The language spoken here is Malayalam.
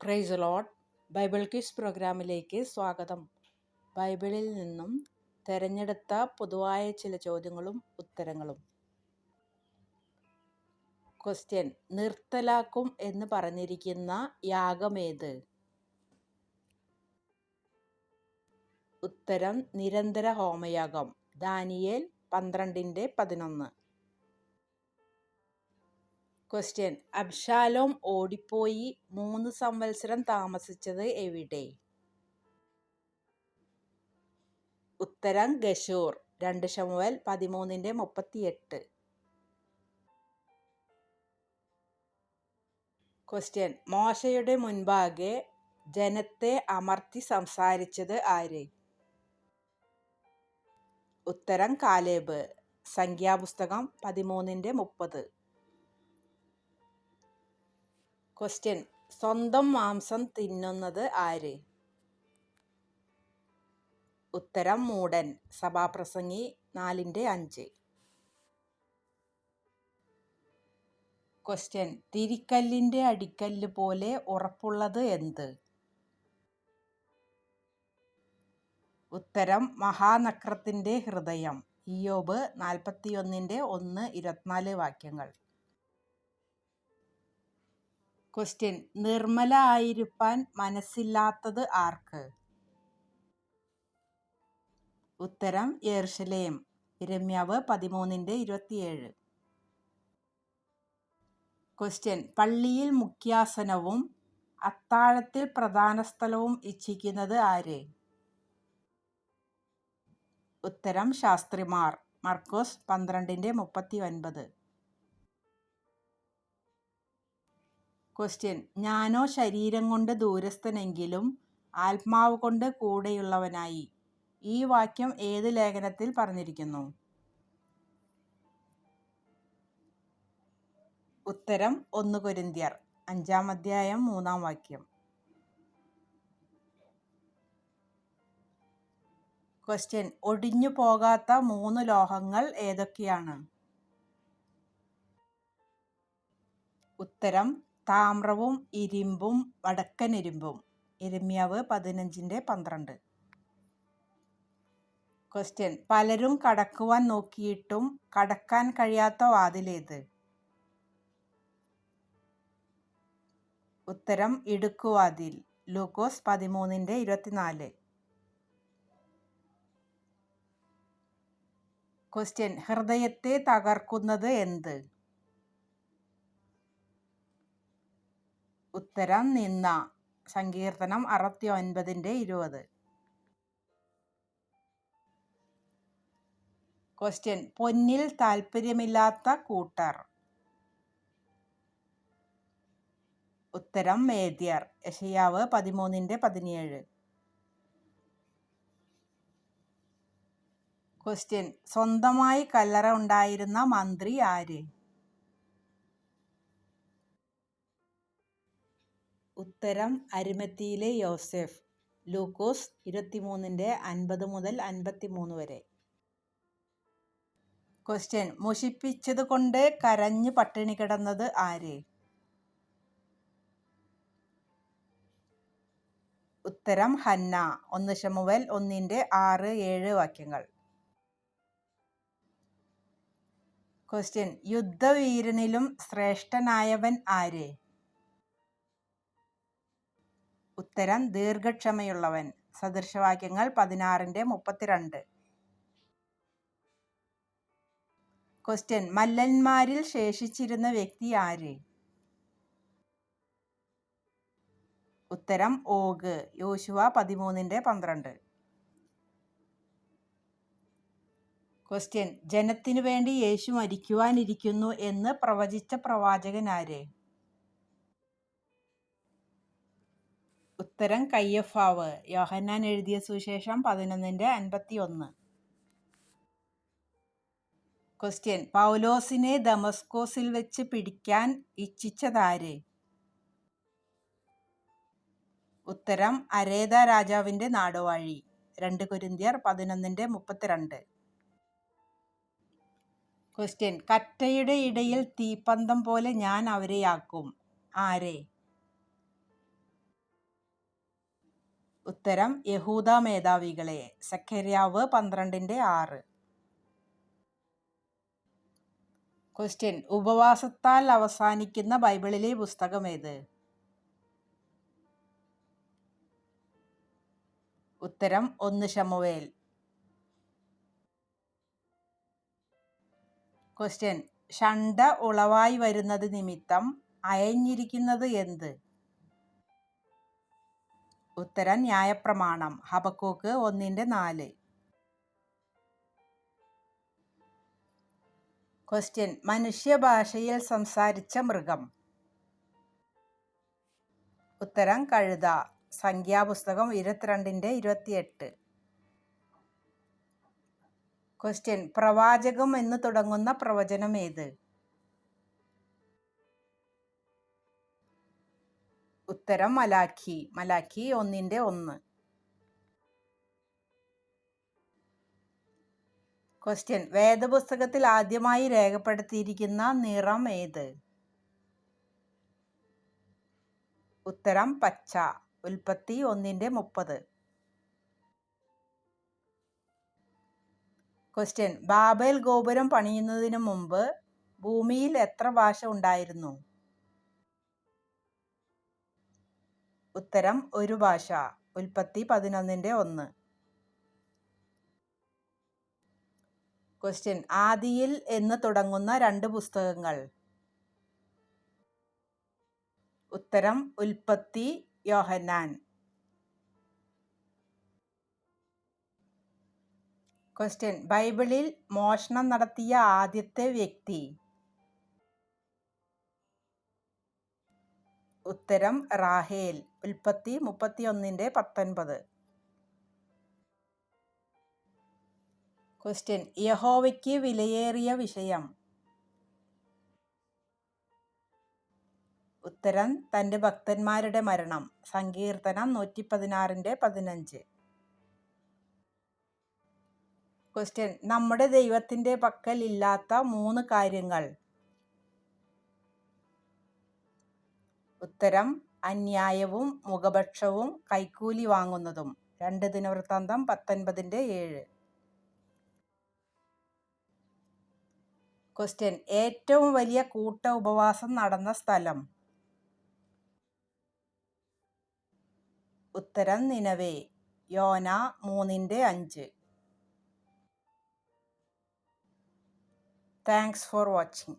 Praise Lord. ബൈബിൾ ക്വിസ് പ്രോഗ്രാമിലേക്ക് സ്വാഗതം. ബൈബിളിൽ നിന്നും തെരഞ്ഞെടുത്ത പൊതുവായ ചില ചോദ്യങ്ങളും ഉത്തരങ്ങളും. ക്വസ്റ്റ്യൻ: നിർത്തലാക്കും എന്ന് പറഞ്ഞിരിക്കുന്ന യാഗമേത്? ഉത്തരം: നിരന്തര ഹോമയാഗം. ദാനിയേൽ 12:11. ക്വസ്റ്റ്യൻ: അബ്ശാലോം ഓടിപ്പോയി 3 സംവത്സരം താമസിച്ചത് എവിടെ? ഉത്തരം: ഗശൂർ. 2 ശമൂവേൽ 13:38. ക്വസ്റ്റ്യൻ: മോശയുടെ മുൻപാകെ ജനത്തെ അമർത്തി സംസാരിച്ചത് ആര്? ഉത്തരം: കാലേബ്. സംഖ്യാപുസ്തകം 13:30. ക്വസ്റ്റ്യൻ: സ്വന്തം മാംസം തിന്നുന്നത് ആര്? ഉത്തരം: മൂഢൻ. സഭാപ്രസംഗി 4:5. ക്വസ്റ്റ്യൻ: തിരിക്കല്ലിന്റെ അടിക്കല്ല് പോലെ ഉറപ്പുള്ളത് എന്ത്? ഉത്തരം: മഹാനക്രത്തിന്റെ ഹൃദയം. ഇയ്യോബ് 41:1-24 വാക്യങ്ങൾ. ക്വസ്റ്റ്യൻ: നിർമ്മല ആയിരിക്കാൻ മനസ്സില്ലാത്തത് ആർക്ക്? ഉത്തരം: യെരുശലേം. യിരെമ്യാവ് 13:27. ക്വസ്റ്റ്യൻ: പള്ളിയിൽ മുഖ്യാസനവും അത്താഴത്തിൽ പ്രധാന സ്ഥലവും ഇച്ഛിക്കുന്നത് ആര്? ഉത്തരം: ശാസ്ത്രിമാർ. മർക്കോസ് 12:39. ക്വസ്റ്റ്യൻ: ഞാനോ ശരീരം കൊണ്ട് ദൂരസ്ഥനെങ്കിലും ആത്മാവ് കൊണ്ട് കൂടെയുള്ളവനായി. ഈ വാക്യം ഏത് ലേഖനത്തിൽ പറഞ്ഞിരിക്കുന്നു? ഉത്തരം: 1 കൊരിന്ത്യർ 5-3 വാക്യം. ക്വസ്റ്റ്യൻ: ഒടിഞ്ഞു പോകാത്ത 3 ലോഹങ്ങൾ ഏതൊക്കെയാണ്? ഉത്തരം: താമ്രവും ഇരുമ്പും വടക്കനിരുമ്പും. യിരെമ്യാവ് 15:12. ക്വസ്റ്റ്യൻ: പലരും കടക്കുവാൻ നോക്കിയിട്ടും കടക്കാൻ കഴിയാത്ത വാതിലേത്? ഉത്തരം: ഇടുക്കുവാതിൽ. ലൂക്കോസ് 13:24. ക്വസ്റ്റ്യൻ: ഹൃദയത്തെ തകർക്കുന്നത് എന്ത്? ഉത്തരം: നിന്ദ. സങ്കീർത്തനം 69:20. ക്വസ്റ്റ്യൻ: പൊന്നിൽ താല്പര്യമില്ലാത്ത കൂട്ടർ. ഉത്തരം: മേദ്യർ. യെശയ്യാവ് 13:17. ക്വസ്റ്റ്യൻ: സ്വന്തമായി കല്ലറ ഉണ്ടായിരുന്ന മന്ത്രി ആര്? ഉത്തരം: അരിമത്തിയിലെ യോസേഫ്. ലൂക്കോസ് 23:50-53 വരെ. ക്വസ്റ്റ്യൻ: മുഷിപ്പിച്ചത് കൊണ്ട് കരഞ്ഞ് പട്ടിണി കിടന്നത് ആര്? ഉത്തരം: ഹന്ന. 1 ശമൂവേൽ 1:6-7 വാക്യങ്ങൾ. ക്വസ്റ്റ്യൻ: യുദ്ധവീരനിലും ശ്രേഷ്ഠനായവൻ ആര്? ഉത്തരം: ദീർഘക്ഷമയുള്ളവൻ. സദൃശവാക്യങ്ങൾ 16:32. ക്വസ്റ്റ്യൻ: മല്ലന്മാരിൽ ശേഷിച്ചിരുന്ന വ്യക്തി ആര്? ഉത്തരം: ഓഗ്. യോശുവ 13:12. ക്വസ്റ്റ്യൻ: ജനത്തിനു വേണ്ടി യേശു മരിക്കുവാനിരിക്കുന്നു എന്ന് പ്രവചിച്ച പ്രവാചകൻ ആര്? ഉത്തരം: കയ്യഫാവ്. യോഹന്നാൻ എഴുതിയ സുവിശേഷം 11:51. ക്വസ്റ്റ്യൻ: പൗലോസിനെ ദമസ്കോസിൽ വെച്ച് പിടിക്കാൻ ഇച്ഛിച്ചതാര്? ഉത്തരം: അരേത രാജാവിന്റെ നാടുവാഴി. 2 കൊരിന്ത്യർ 11:32. ക്വസ്റ്റ്യൻ: കറ്റയുടെ ഇടയിൽ തീപ്പന്തം പോലെ ഞാൻ അവരെയാക്കും. ആരെ? ഉത്തരം യഹൂദ മേധാവികളെ. സഖര്യാവ് 12:6. ക്വസ്റ്റ്യൻ: ഉപവാസത്താൽ അവസാനിക്കുന്ന ബൈബിളിലെ പുസ്തകം ഏത്? ഉത്തരം 1 ശമൂവേൽ. ക്വസ്റ്റ്യൻ: ഷണ്ഡ ഉളവായി വരുന്നത് നിമിത്തം അയഞ്ഞിരിക്കുന്നത് എന്ത്? ഉത്തരം ന്യായപ്രമാണം. ഹബക്കൂക്ക് 1:4. ക്വസ്റ്റ്യൻ: മനുഷ്യഭാഷയിൽ സംസാരിച്ച മൃഗം? ഉത്തരം കഴുത. സംഖ്യാപുസ്തകം 22:28. ക്വസ്റ്റ്യൻ: പ്രവാചകം എന്ന് തുടങ്ങുന്ന പ്രവചനം ഏത്? ഉത്തരം മലാഖി. മലാഖി 1:1. ക്വസ്റ്റ്യൻ: വേദപുസ്തകത്തിൽ ആദ്യമായി രേഖപ്പെടുത്തിയിരിക്കുന്ന നിറം ഏത്? ഉത്തരം പച്ച. ഉൽപ്പത്തി 1:30. ക്വസ്റ്റ്യൻ: ബാബേൽ ഗോപുരം പണിയുന്നതിനു മുമ്പ് ഭൂമിയിൽ എത്ര ഭാഷ ഉണ്ടായിരുന്നു? ഉത്തരം 1 ഭാഷ. ഉൽപ്പത്തി 11:1. ക്വസ്റ്റ്യൻ: ആദിയിൽ എന്ന് തുടങ്ങുന്ന 2 പുസ്തകങ്ങൾ? ഉത്തരം ഉൽപ്പത്തി, യോഹന്നാൻ. ക്വസ്റ്റ്യൻ: ബൈബിളിൽ മോഷണം നടത്തിയ ആദ്യത്തെ വ്യക്തി? ഉത്തരം റാഹേൽ. ഉൽപ്പത്തി 31:19. ക്വസ്റ്റ്യൻ: യഹോവയ്ക്ക് വിലയേറിയ വിഷയം? ഉത്തരം തൻ്റെ ഭക്തന്മാരുടെ മരണം. സങ്കീർത്തനം 116:15. ക്വസ്റ്റ്യൻ: നമ്മുടെ ദൈവത്തിൻ്റെ പക്കൽ ഇല്ലാത്ത 3 കാര്യങ്ങൾ? ഉത്തരം അന്യായവും മുഖഭക്ഷവും കൈക്കൂലി വാങ്ങുന്നതും. 2 ദിനവൃത്താന്തം 19:7. ക്വസ്റ്റ്യൻ: ഏറ്റവും വലിയ കൂട്ട ഉപവാസം നടന്ന സ്ഥലം? ഉത്തരം നിനവേ. യോന 3:5. Thanks for watching.